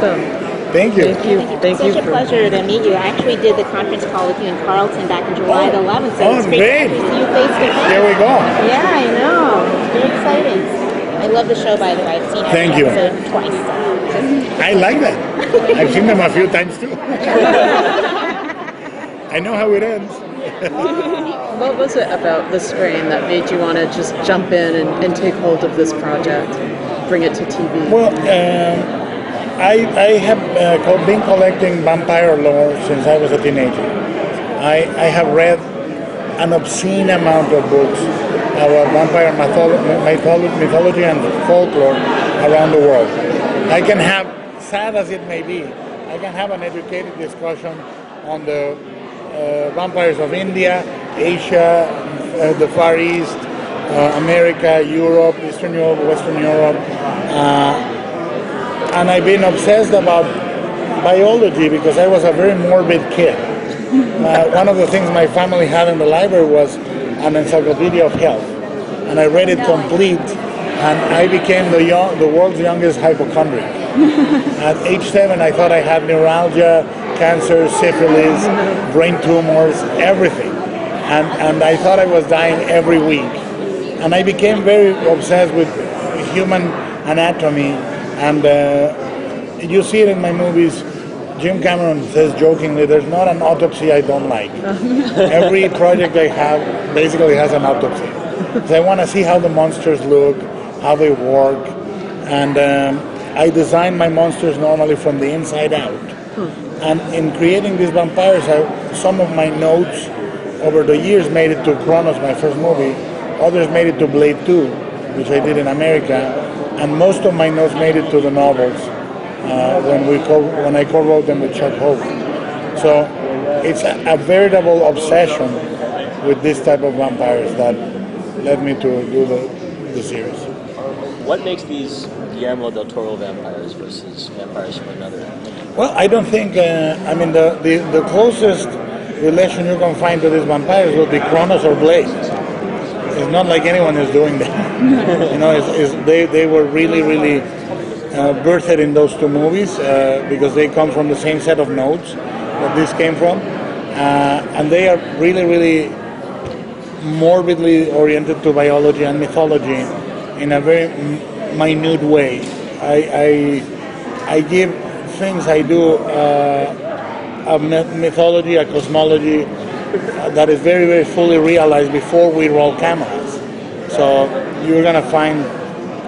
welcome. Thank you. Thank you. Such a pleasure to meet you. I actually did the conference call with you in Carlton back in July the 11th. So it's great to see you face to face. There we go. Yeah, I know. Very exciting. I love the show, by the way. I've seen every episode twice. I like that. I've seen them a few times too. I know how it ends. What was it about the screen that made you want to just jump in and take hold of this project, bring it to TV? Well, I have been collecting vampire lore since I was a teenager. I have read an obscene amount of books about vampire mythology and folklore around the world. I can have, sad as it may be, I can have an educated discussion on the vampires of India, Asia, the Far East, America, Europe, Eastern Europe, Western Europe, and I've been obsessed about biology because I was a very morbid kid. One of the things my family had in the library was an encyclopedia of health, and I read it complete, and I became the world's youngest hypochondriac. At age 7, I thought I had neuralgia, cancer, syphilis, brain tumors, everything. And I thought I was dying every week. And I became very obsessed with human anatomy. And you see it in my movies. Jim Cameron says jokingly, there's not an autopsy I don't like. Every project I have basically has an autopsy. So I want to see how the monsters look, how they work. And I design my monsters normally from the inside out. And in creating these vampires, some of my notes over the years made it to Kronos, my first movie. Others made it to Blade 2, which I did in America. And most of my notes made it to the novels when I co-wrote them with Chuck Hope. So it's a veritable obsession with this type of vampires that led me to do the series. What makes these Guillermo del Toro vampires versus vampires from another? Well, I don't think, the closest relation you can find to these vampires would be Kronos or Blade. It's not like anyone is doing that. You know, they were really birthed in those two movies because they come from the same set of notes that this came from. And they are really morbidly oriented to biology and mythology in a very minute way. I give things I do a mythology, a cosmology that is very fully realized before we roll cameras. So you're going to find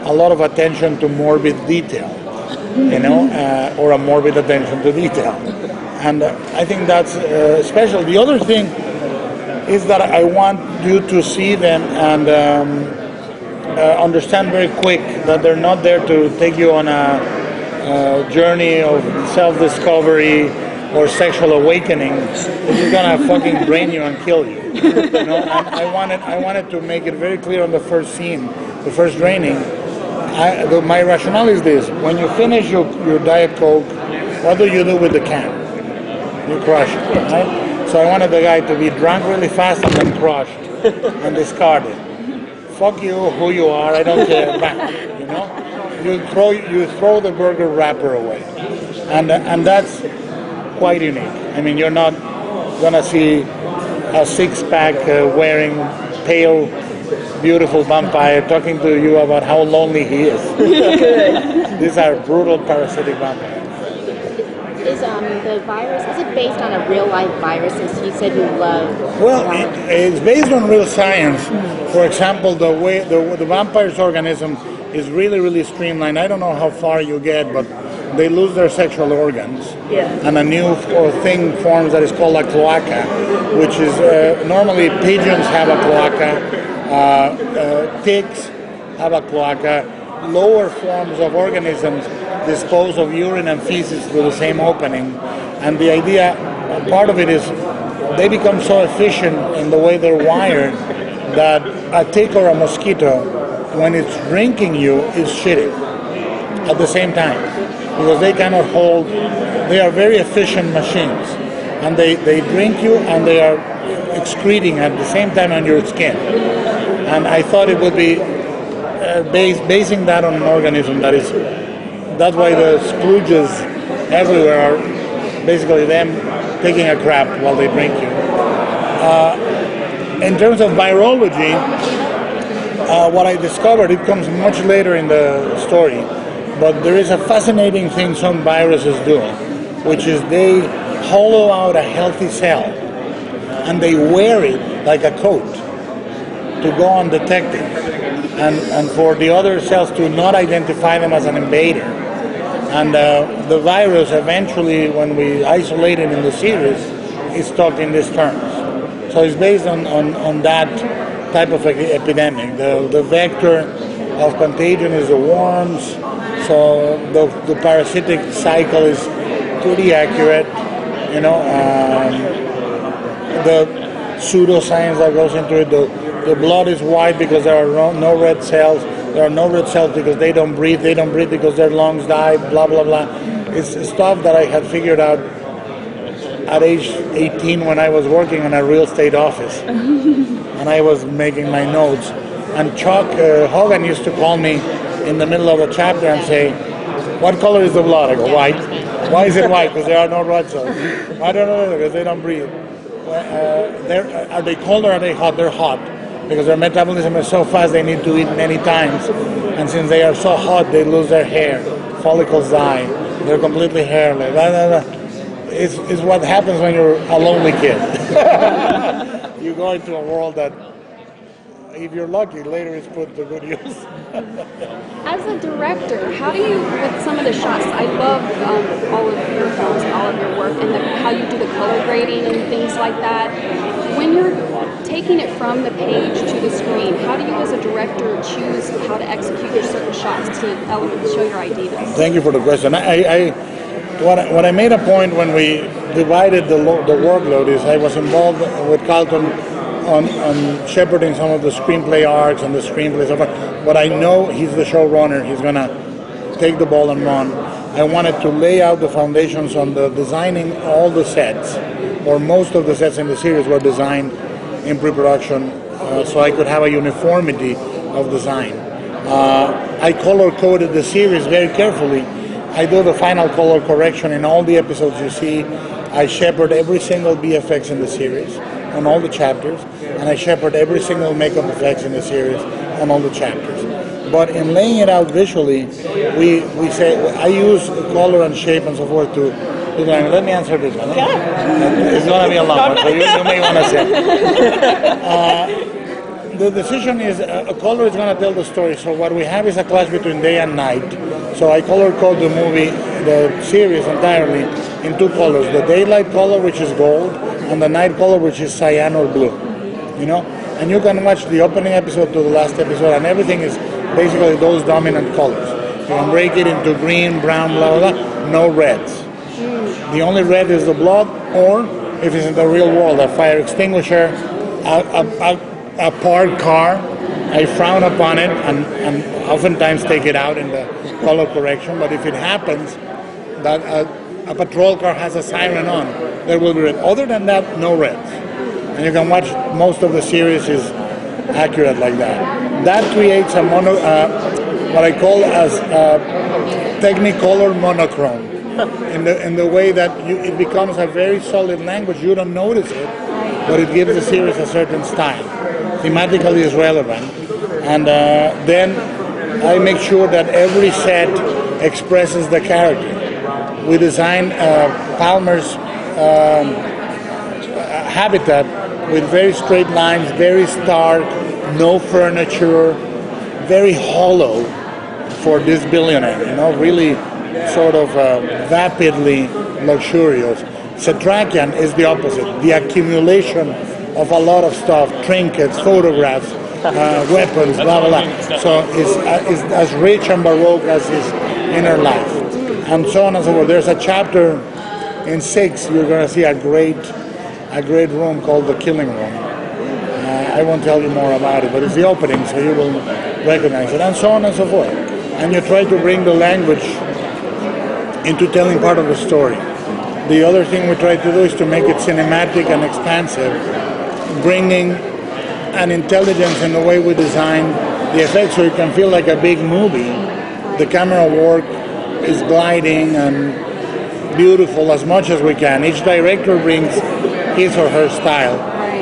a lot of attention to morbid detail, or a morbid attention to detail. And I think that's special. The other thing is that I want you to see them and understand very quick that they're not there to take you on a journey of self-discovery or sexual awakening. This is gonna fucking drain you and kill you. And I wanted to make it very clear on the first scene, the first draining. My rationale is this: when you finish your Diet Coke, what do you do with the can? You crush it, right? So I wanted the guy to be drunk really fast and then crushed and discarded. Fuck you, who you are, I don't care. Back, you throw the burger wrapper away, and that's quite unique. I mean, you're not gonna see a six-pack wearing pale, beautiful vampire talking to you about how lonely he is. These are brutal parasitic vampires. Is the virus, is it based on a real life virus, as you said you love? Well, it's based on real science. For example, the way the vampire's organism is really streamlined. I don't know how far you get, but they lose their sexual organs. Yeah. And a new thing forms that is called a cloaca, which is normally pigeons have a cloaca, ticks have a cloaca, lower forms of organisms dispose of urine and feces through the same opening. And the idea, part of it is they become so efficient in the way they're wired that a tick or a mosquito, when it's drinking you, is shitting at the same time. Because they cannot hold, they are very efficient machines. And they drink you and they are excreting at the same time on your skin. And I thought it would be basing that on an organism that is, that's why the Scrooges everywhere are basically them taking a crap while they drink you. In terms of virology, what I discovered, it comes much later in the story, but there is a fascinating thing some viruses do, which is they hollow out a healthy cell and they wear it like a coat to go undetected, and for the other cells to not identify them as an invader. And the virus eventually, when we isolate it in the series, is stuck in these terms. So it's based on that type of epidemic. The vector of contagion is the worms, so the parasitic cycle is pretty accurate. You know, the pseudoscience that goes into it, the blood is white because there are no red cells. There are no red cells because they don't breathe. They don't breathe because their lungs die, blah, blah, blah. It's stuff that I had figured out at age 18 when I was working in a real estate office. And I was making my notes. And Chuck Hogan used to call me in the middle of a chapter and say, "What color is the blood?" I go, "White." "Why is it white?" "Because there are no red cells." "I don't know, because they don't breathe." Are they cold or are they hot? They're hot, because their metabolism is so fast they need to eat many times. And since they are so hot, they lose their hair. Follicles die. They're completely hairless. It's what happens when you're a lonely kid. You go into a world that, if you're lucky, later is put to good use. As a director, how do you, with some of the shots, I love all of your films, all of your work, and how you do the color grading and things like that. When you're taking it from the page to the screen, how do you as a director choose how to execute your certain shots to show your ideas? Thank you for the question. What I made a point when we divided the workload is I was involved with Carlton on shepherding some of the screenplay arcs and the screenplays. But I know he's the showrunner. He's going to take the ball and run. I wanted to lay out the foundations on the designing all the sets, or most of the sets in the series were designed in pre-production, so I could have a uniformity of design. I color-coded the series very carefully. I do the final color correction in all the episodes you see. I shepherd every single VFX in the series on all the chapters, and I shepherd every single makeup effects in the series on all the chapters. But in laying it out visually, we say I use color and shape and so forth to let me answer this one. It's going to be a long one, so you may want to say. The decision is a color is going to tell the story. So what we have is a clash between day and night. So I color code the movie, the series entirely in two colors: the daylight color, which is gold, and the night color, which is cyan or blue. You know, and you can watch the opening episode to the last episode, and everything is basically those dominant colors. You can break it into green, brown, blah, blah, blah. No reds. The only red is the blood, or if it's in the real world, a fire extinguisher, a parked car. I frown upon it and oftentimes take it out in the color correction. But if it happens that a patrol car has a siren on, there will be red. Other than that, no reds. And you can watch most of the series is accurate like that. That creates a what I call as Technicolor monochrome. In the way that it becomes a very solid language. You don't notice it, but it gives the series a certain style. Thematically is relevant. And then I make sure that every set expresses the character. We design Palmer's habitat with very straight lines, very stark, no furniture, very hollow for this billionaire, you know, really sort of vapidly luxurious. Cetrakian is the opposite, the accumulation of a lot of stuff, trinkets, photographs, weapons, blah, blah, blah. So it's as rich and baroque as his inner life, and so on and so forth. There's a chapter in 6, you're going to see a great room called the Killing Room. I won't tell you more about it, but it's the opening, so you will recognize it, and so on and so forth. And you try to bring the language into telling part of the story. The other thing we try to do is to make it cinematic and expansive, bringing an intelligence in the way we design the effects so it can feel like a big movie. The camera work is gliding and beautiful as much as we can. Each director brings his or her style,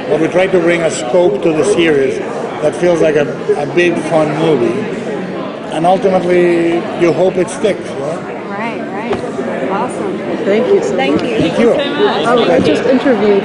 but we try to bring a scope to the series that feels like a big, fun movie. And ultimately, you hope it sticks. Right. Awesome. Thank you so much. Thank you. I just interviewed